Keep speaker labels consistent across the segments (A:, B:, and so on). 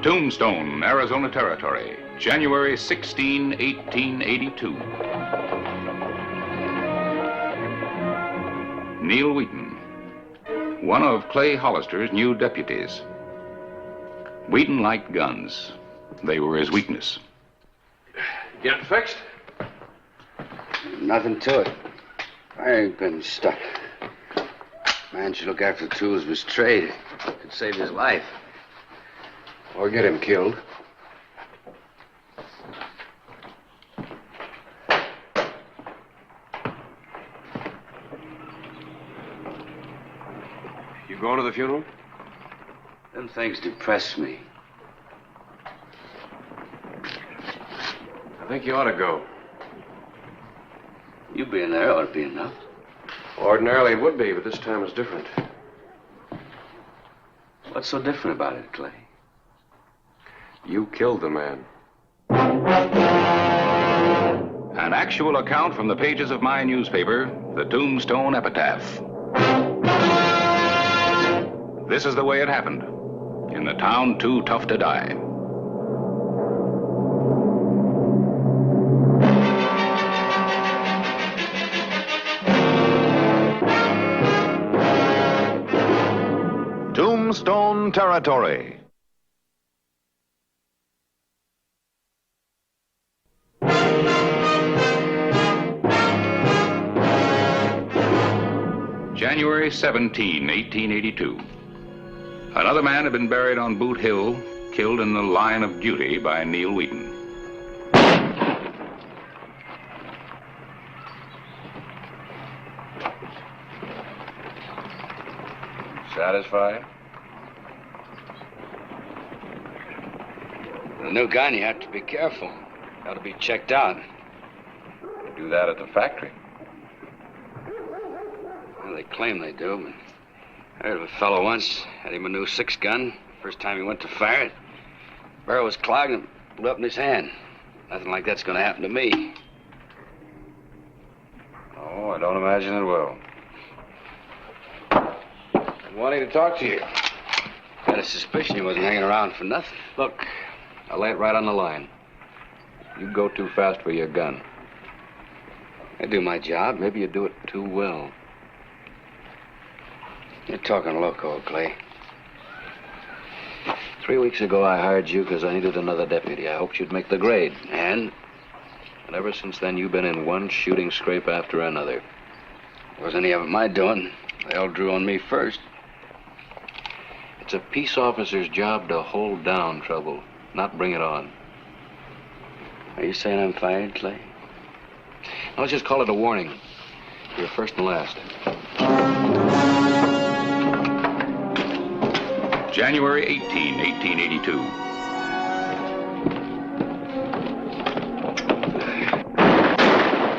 A: Tombstone, Arizona Territory, January 16, 1882. Neil Wheaton, one of Clay Hollister's new deputies. Wheaton liked guns. They were his weakness.
B: Get it fixed?
C: Nothing to it. I ain't been stuck. Man should look after the tools of his trade. Could save his life.
B: Or get him killed. You going to the funeral?
C: Them things depress me.
B: I think you ought to go.
C: You being there ought to be enough.
B: Ordinarily it would be, but this time is different.
C: What's so different about it, Clay?
B: You killed the man.
A: An actual account from the pages of my newspaper, the Tombstone Epitaph. This is the way it happened. In the town too tough to die.
D: Tombstone Territory.
A: January 17, 1882. Another man had been buried on Boot Hill, killed in the line of duty by Neil Wheaton.
B: Satisfied?
C: With a new gun, you have to be careful. Got to be checked out.
B: You do that at the factory.
C: Well, they claim they do, but I heard of a fellow once, had him a new 6-gun. First time he went to fire it, barrel was clogged and blew up in his hand. Nothing like that's going to happen to me.
B: Oh, I don't imagine it will. I'm wanting to talk to you.
C: Got a suspicion he wasn't hanging around for nothing.
B: Look, I'll lay it right on the line. You go too fast with your gun.
C: I do my job.
B: Maybe you do it too well.
C: You're talking loco, Clay.
B: 3 weeks ago, I hired you because I needed another deputy. I hoped you'd make the grade.
C: And?
B: And ever since then, you've been in one shooting scrape after another.
C: Wasn't any of it my doing. They all drew on me first.
B: It's a peace officer's job to hold down trouble, not bring it on.
C: Are you saying I'm fired, Clay?
B: I'll just call it a warning. You're first and last.
A: January 18, 1882.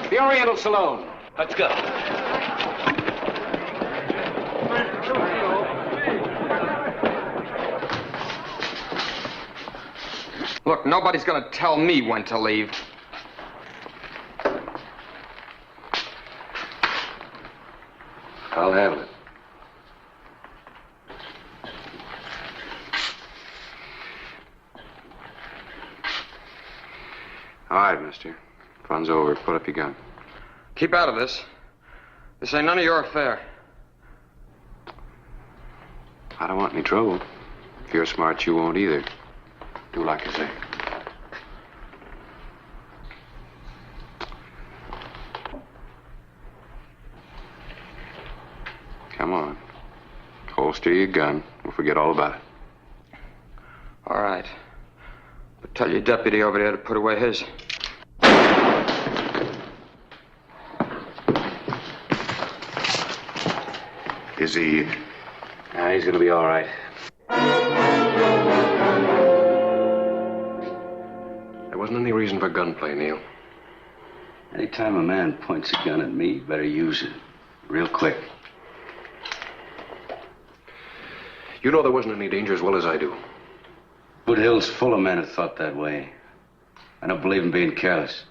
B: The Oriental Saloon.
C: Let's go.
E: Look, nobody's gonna tell me when to leave.
B: I'll handle it. All right, mister. Fun's over. Put up your gun.
E: Keep out of this. This ain't none of your affair.
B: I don't want any trouble. If you're smart, you won't either. Do like I say. Come on. Holster your gun. We'll forget all about it.
E: All right. But tell your deputy over there to put away his.
A: Is he...
B: He's gonna be all right. There wasn't any reason for gunplay, Neil.
C: Anytime a man points a gun at me, you better use it. Real quick.
B: You know there wasn't any danger as well as I do.
C: Boot Hill's full of men who thought that way. I don't believe in being careless.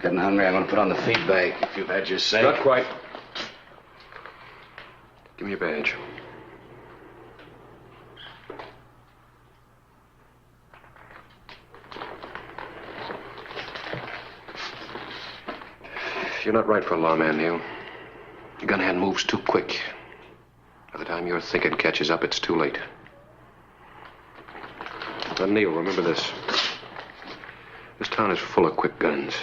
C: Getting hungry, I'm gonna put on the feed bag if you've had your say.
B: Not quite. Give me your badge.
F: You're not right for a lawman, Neil. Your gun hand moves too quick. By the time your thinking catches up, it's too late. Now, Neil, remember this. This town is full of quick guns.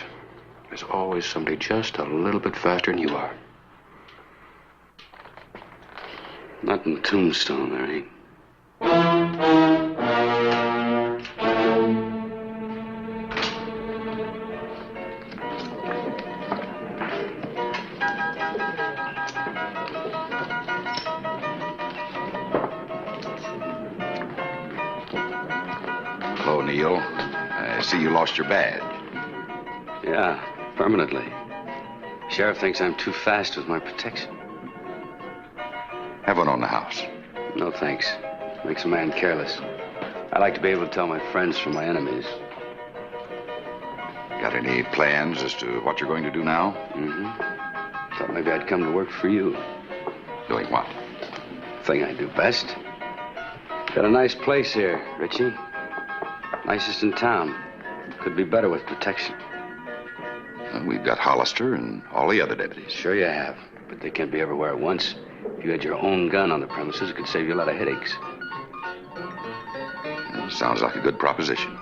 F: There's always somebody just a little bit faster than you are.
C: Not in Tombstone, there ain't.
A: Hello, Neil. I see you lost your badge.
C: Yeah, permanently. Sheriff thinks I'm too fast with my protection.
A: Have one on the house.
C: No, thanks. Makes a man careless. I like to be able to tell my friends from my enemies.
A: Got any plans as to what you're going to do now?
C: Mm-hmm. Thought maybe I'd come to work for you.
A: Doing what?
C: Thing I do best. Got a nice place here, Richie. Nicest in town. Could be better with protection.
A: And we've got Hollister and all the other deputies.
C: Sure you have, but they can't be everywhere at once. If you had your own gun on the premises, it could save you a lot of headaches.
A: Sounds like a good proposition.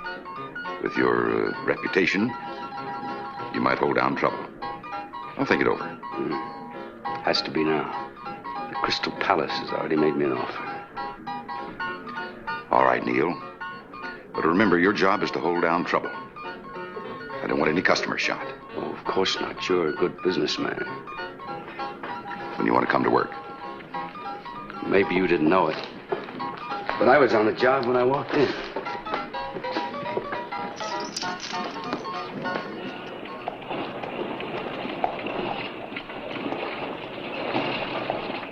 A: With your reputation, you might hold down trouble. I'll think it over.
C: Has to be now. The Crystal Palace has already made me an offer.
A: All right, Neil. But remember, your job is to hold down trouble. I don't want any customers shot.
C: Oh, of course not. You're a good businessman.
A: When you want to come to work.
C: Maybe you didn't know it. But I was on the job when I walked in.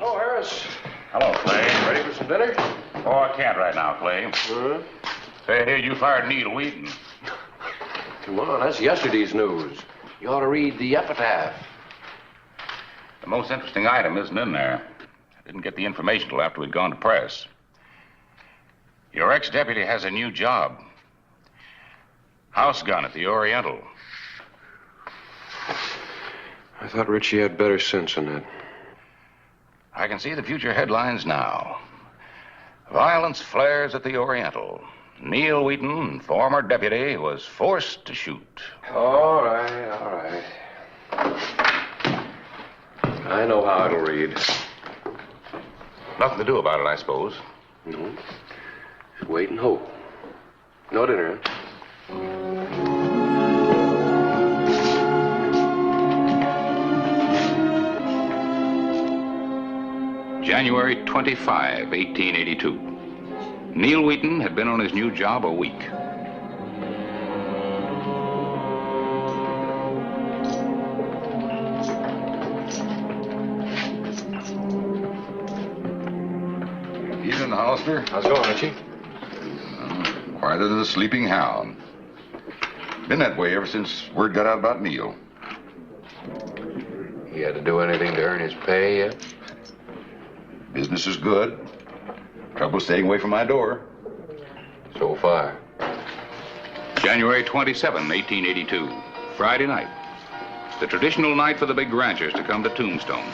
F: Oh, Harris.
G: Hello, Clay.
F: Ready for some dinner?
G: Oh, I can't right now, Clay. Hey, you fired Neil Wheaton.
F: Come on, that's yesterday's news. You ought to read the epitaph.
G: The most interesting item isn't in there. I didn't get the information till after we'd gone to press. Your ex-deputy has a new job. House gun at the Oriental.
F: I thought Richie had better sense than that.
G: I can see the future headlines now. Violence flares at the Oriental. Neil Wheaton, former deputy, was forced to shoot.
F: All right. I know how it'll read.
G: Nothing to do about it, I suppose.
F: No. Just wait and hope. No dinner, huh?
A: January 25, 1882. Neil Wheaton had been on his new job a week.
H: Evening, Hollister.
F: How's it going, Richie?
H: Quieter than a sleeping hound. Been that way ever since word got out about Neil.
F: He had to do anything to earn his pay yet?
H: Business is good. Trouble staying away from my door.
F: So far.
A: January 27, 1882. Friday night. The traditional night for the big ranchers to come to Tombstone.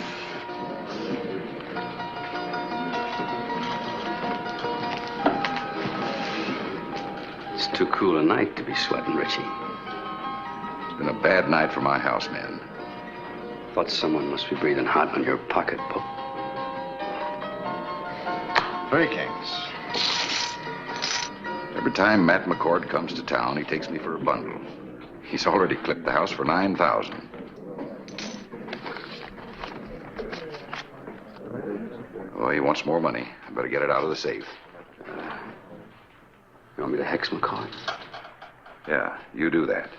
C: It's too cool a night to be sweating, Richie.
A: It's been a bad night for my housemen.
C: Thought someone must be breathing hot on your pocketbook.
H: Breakings.
A: Every time Matt McCord comes to town, he takes me for a bundle. He's already clipped the house for $9,000. Oh, he wants more money. I better get it out of the safe.
C: You want me to hex McCoy?
A: Yeah, you do that.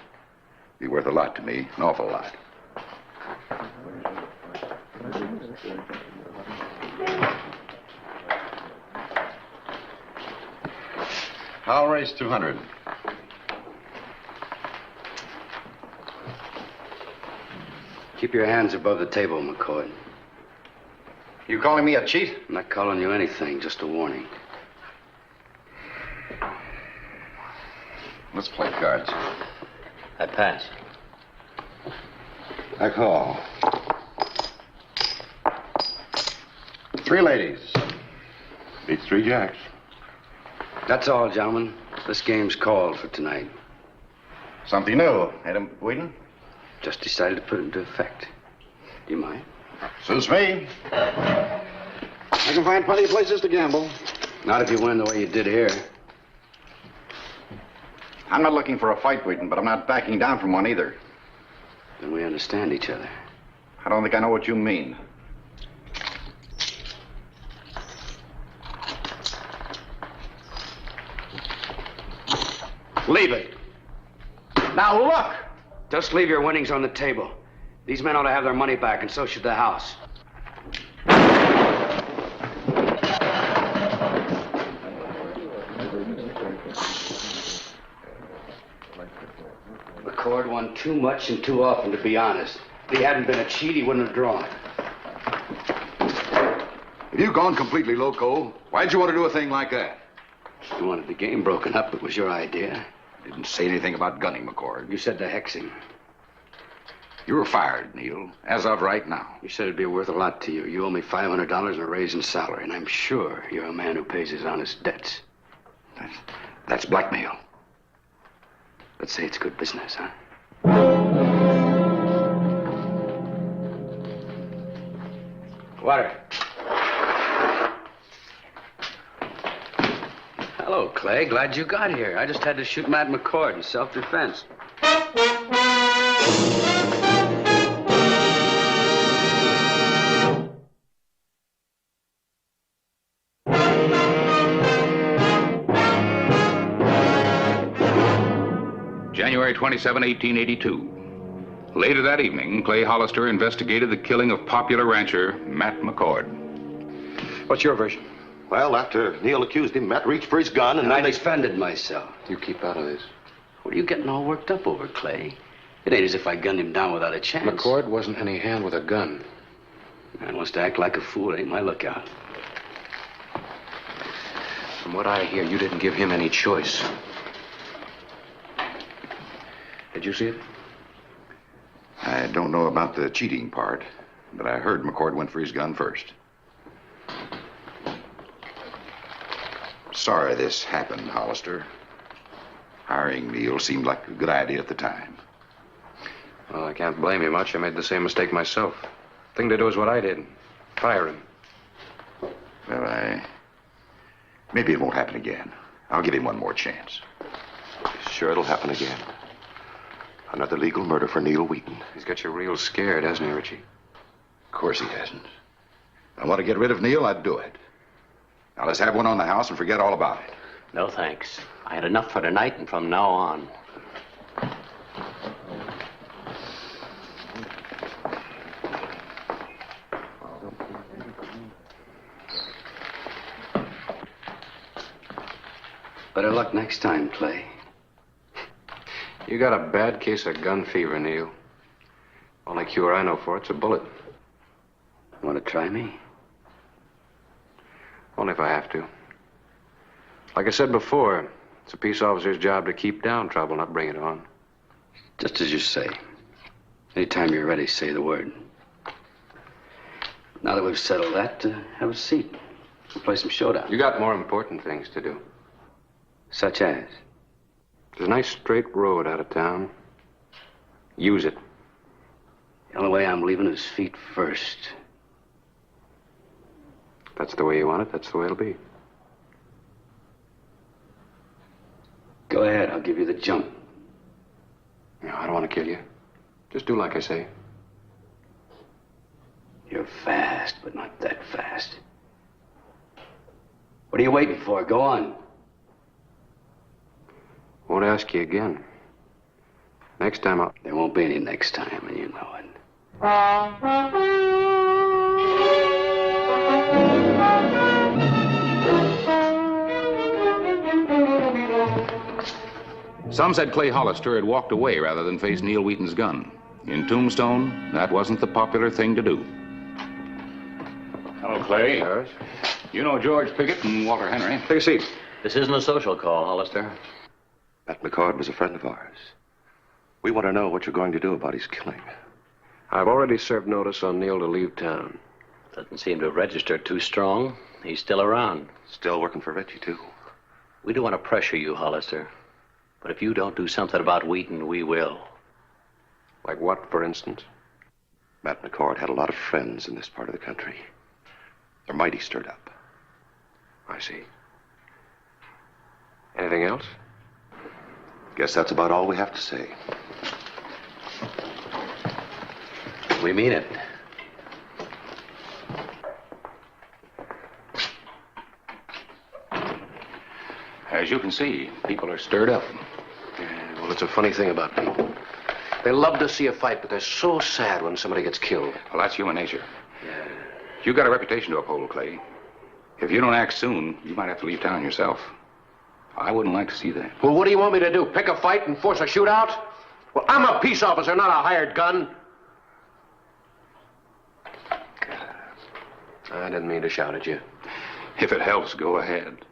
A: Be worth a lot to me, an awful lot.
H: I'll raise 200.
C: Keep your hands above the table, McCoy.
H: You calling me a cheat?
C: I'm not calling you anything, just a warning.
H: Let's play cards.
C: I pass.
H: I call. 3 ladies. Beats 3 jacks.
C: That's all, gentlemen. This game's called for tonight.
H: Something new, Adam Whedon?
C: Just decided to put it into effect. Do you mind?
H: Suits me. I can find plenty of places to gamble.
C: Not if you win the way you did here.
H: I'm not looking for a fight, Wheaton, but I'm not backing down from one either.
C: Then we understand each other.
H: I don't think I know what you mean.
C: Leave it.
H: Now look!
C: Just leave your winnings on the table. These men ought to have their money back, and so should the house. McCord won too much and too often, to be honest. If he hadn't been a cheat, he wouldn't have drawn.
H: Have you gone completely loco? Why'd you want to do a thing like that?
C: You wanted the game broken up. It was your idea.
H: Didn't say anything about gunning McCord.
C: You said to hex him.
H: You were fired, Neil, as of right now.
C: You said it'd be worth a lot to you. You owe me $500 and a raise in salary, and I'm sure you're a man who pays his honest debts.
H: That's blackmail.
C: Let's say it's good business, huh? Water. Hello, Clay. Glad you got here. I just had to shoot Matt McCord in self-defense.
A: January 27, 1882. Later that evening, Clay Hollister investigated the killing of popular rancher Matt McCord.
F: What's your version?
I: Well, after Neil accused him, Matt reached for his gun and
C: I
I: then they...
C: defended myself.
F: You keep out of this.
C: What are you getting all worked up over, Clay? It ain't as if I gunned him down without a chance.
F: McCord wasn't any hand with a gun.
C: Man wants to act like a fool. It ain't my lookout.
F: From what I hear, you didn't give him any choice. Did you see it?
H: I don't know about the cheating part, but I heard McCord went for his gun first. Sorry this happened, Hollister. Hiring Neil seemed like a good idea at the time.
F: Well, I can't blame you much. I made the same mistake myself. Thing to do is what I did. Fire him.
H: Well, maybe it won't happen again. I'll give him one more chance.
I: Sure, it'll happen again. Another legal murder for Neil Wheaton.
F: He's got you real scared, hasn't he, Richie?
H: Of course he hasn't. If I want to get rid of Neil, I'd do it. Now let's have one on the house and forget all about it.
J: No, thanks. I had enough for tonight, and from now on.
C: Better luck next time, Clay.
F: You got a bad case of gun fever, Neil. Only cure I know for it's a bullet.
C: Want to try me?
F: Only if I have to. Like I said before, it's a peace officer's job to keep down trouble, not bring it on.
C: Just as you say. Anytime you're ready, say the word. Now that we've settled that, have a seat. We'll play some showdown.
F: You got more important things to do.
C: Such as?
F: There's a nice straight road out of town. Use it.
C: The only way I'm leaving is feet first.
F: If that's the way you want it, that's the way it'll be.
C: Go ahead, I'll give you the jump.
F: No, I don't want to kill you. Just do like I say.
C: You're fast, but not that fast. What are you waiting for? Go on.
F: Won't ask you again. Next time I'll...
C: There won't be any next time, and you know it.
A: Some said Clay Hollister had walked away rather than face Neil Wheaton's gun. In Tombstone, that wasn't the popular thing to do. Hello, Clay.
F: Yes?
A: You know George Pickett and Walter Henry.
F: Take a seat.
J: This isn't a social call, Hollister.
I: Matt McCord was a friend of ours. We want to know what you're going to do about his killing.
F: I've already served notice on Neil to leave town.
J: Doesn't seem to register too strong. He's still around.
I: Still working for Reggie, too.
J: We don't want to pressure you, Hollister. But if you don't do something about Wheaton, we will.
F: Like what, for instance?
I: Matt McCord had a lot of friends in this part of the country. They're mighty stirred up.
F: I see. Anything else?
I: Guess that's about all we have to say.
J: We mean it.
A: As you can see, people are stirred up.
F: Yeah, well, it's a funny thing about people. They love to see a fight, but they're so sad when somebody gets killed.
A: Well, that's human nature. You got a reputation to uphold, Clay. If you don't act soon, you might have to leave town yourself. I wouldn't like to see that.
F: Well, what do you want me to do? Pick a fight and force a shootout? Well, I'm a peace officer, not a hired gun. I didn't mean to shout at you.
A: If it helps, go ahead.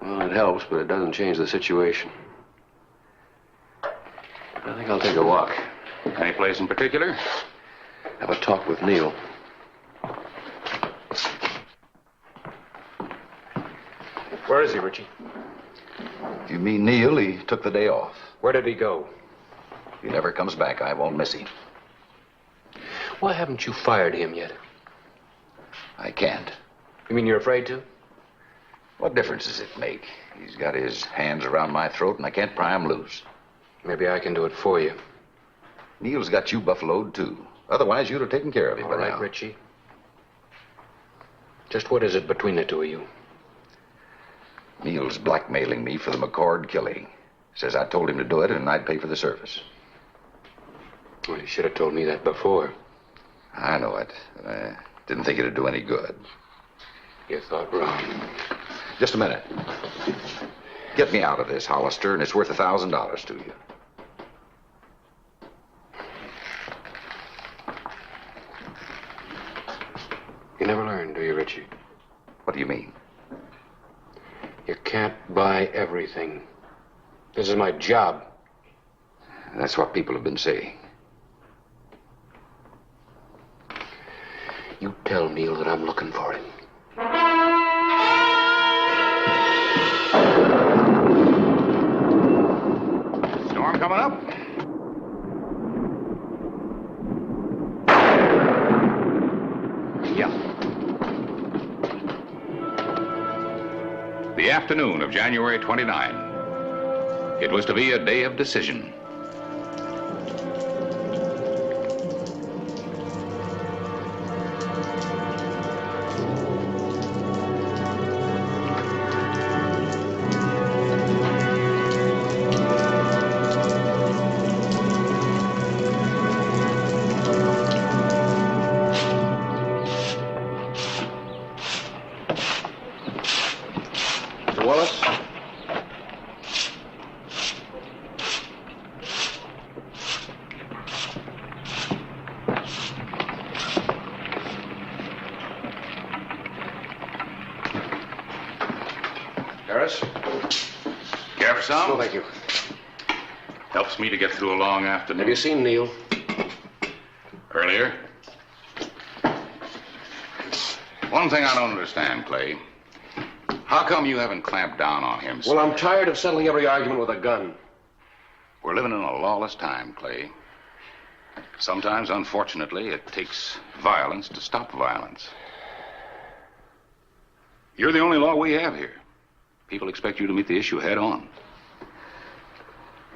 F: Well, it helps, but it doesn't change the situation. I think I'll take a walk.
A: Any place in particular?
F: Have a talk with Neil. Where is he, Richie?
H: If you mean Neil, he took the day off.
F: Where did he go?
H: If he never comes back, I won't miss him.
F: Why haven't you fired him yet?
H: I can't.
F: You mean you're afraid to?
H: What difference does it make? He's got his hands around my throat, and I can't pry him loose.
F: Maybe I can do it for you.
H: Neil's got you buffaloed, too. Otherwise, you'd have taken care of him
F: All
H: by
F: right,
H: now.
F: Richie. Just what is it between the two of you?
H: Neil's blackmailing me for the McCord killing. Says I told him to do it, and I'd pay for the service.
F: Well, you should have told me that before.
H: I know it. I didn't think it'd do any good.
F: You thought wrong.
H: Just a minute. Get me out of this, Hollister, and it's worth $1,000 to you.
F: You never learn, do you, Richie?
H: What do you mean?
F: You can't buy everything. This is my job.
H: That's what people have been saying.
F: You tell Neil that I'm looking for him.
A: Storm coming up? Yeah. The afternoon of January 29. It was to be a day of decision.
F: Wallace? Harris?
A: Care for some?
F: No, thank you.
A: Helps me to get through a long afternoon.
F: Have you seen Neil?
A: Earlier? One thing I don't understand, Clay. How come you haven't clamped down on him?
F: Well, I'm tired of settling every argument with a gun.
A: We're living in a lawless time, Clay. Sometimes, unfortunately, it takes violence to stop violence. You're the only law we have here. People expect you to meet the issue head on.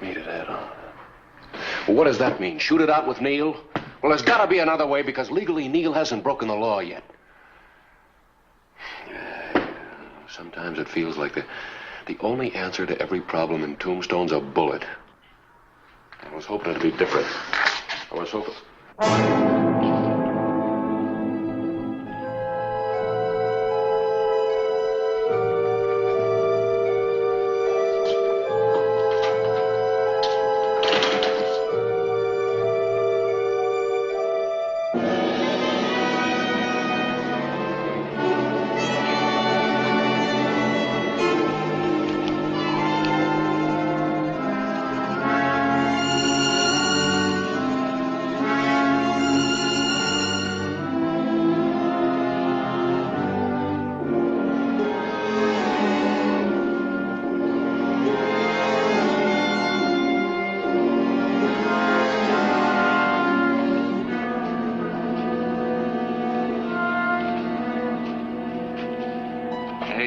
F: Meet it head on. Well, what does that mean? Shoot it out with Neil? Well, there's got to be another way because legally Neil hasn't broken the law yet. Sometimes it feels like the only answer to every problem in Tombstone's a bullet. I was hoping it'd be different. I was hoping...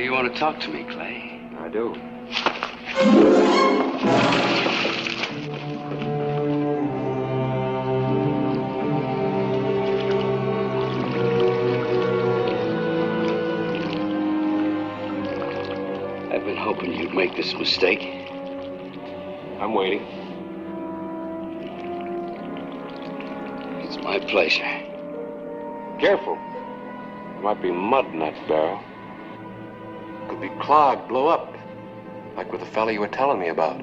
C: you want to talk to me, Clay?
E: I do.
C: I've been hoping you'd make this mistake.
F: I'm waiting.
C: It's my pleasure.
F: Careful. There might be mud in that barrel. Could be clogged, blow up. Like with the fella you were telling me about.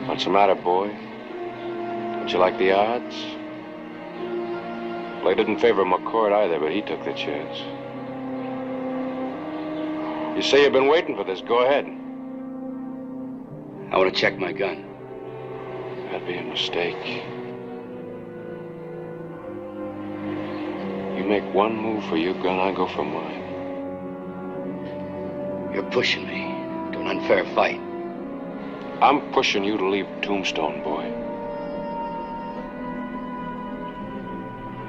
F: What's the matter, boy? Don't you like the odds? Well, I didn't favor McCord either, but he took the chance. You say you've been waiting for this. Go ahead.
C: I want to check my gun.
F: That'd be a mistake. You make one move for your gun, I go for mine.
C: You're pushing me to an unfair fight.
F: I'm pushing you to leave Tombstone, boy.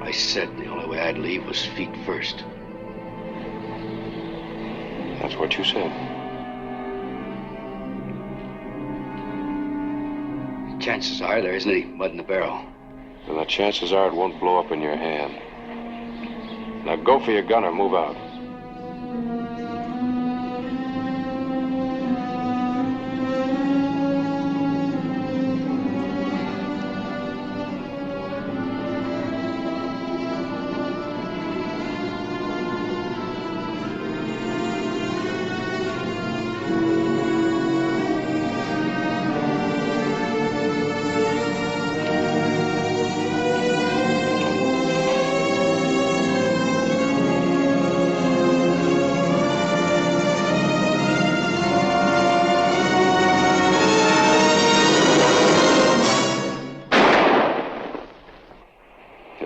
C: I said the only way I'd leave was feet first.
F: That's what you said.
C: Chances are there isn't any mud in the barrel.
F: Then the chances are it won't blow up in your hand. Now go for your gun or move out.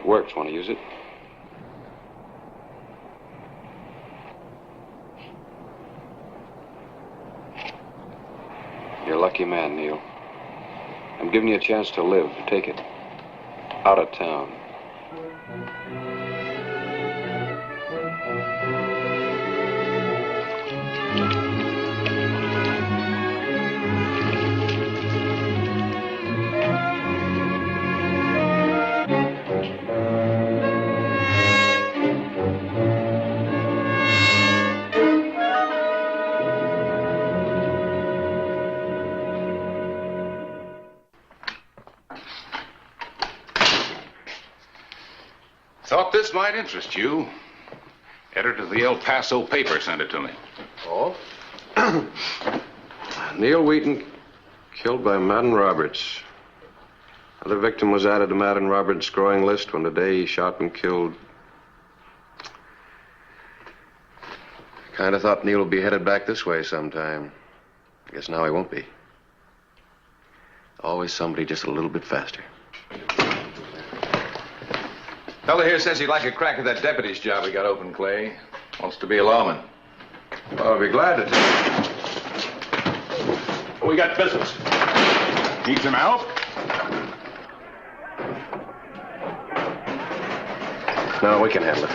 F: Works. Want to use it? You're a lucky man, Neil. I'm giving you a chance to live. Take it. Out of town.
A: Thought this might interest you. Editor of the El Paso paper sent it to me.
F: Oh? Neil Wheaton killed by Madden Roberts. Another victim was added to Madden Roberts' growing list when today he shot and killed. Kind of thought Neil would be headed back this way sometime. I guess now he won't be. Always somebody just a little bit faster.
H: Fella here says he'd like a crack at that deputy's job we got open, Clay. Wants to be a lawman. Well, I'll be glad to take. We got business. Need some help?
F: No, we can handle it.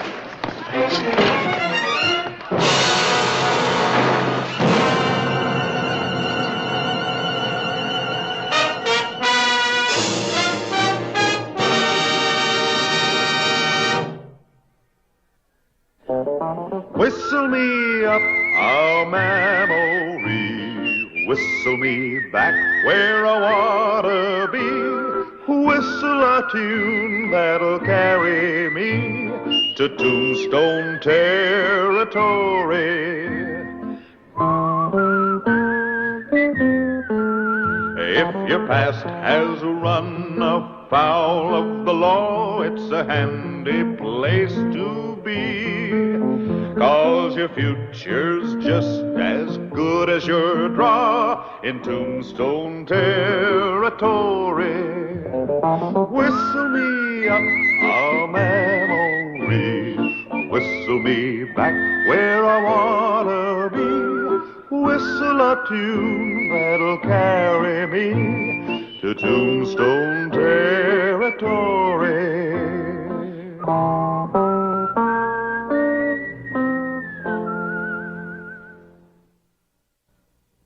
D: Whistle me up a memory, whistle me back where I wanna be, whistle a tune that'll carry me to Tombstone territory. If your past has run afoul of the law, it's a handy place to be. 'Cause your future's just as good as your draw in Tombstone territory. Whistle me up a memory, whistle me back where I wanna be, whistle a tune that'll carry me to Tombstone territory.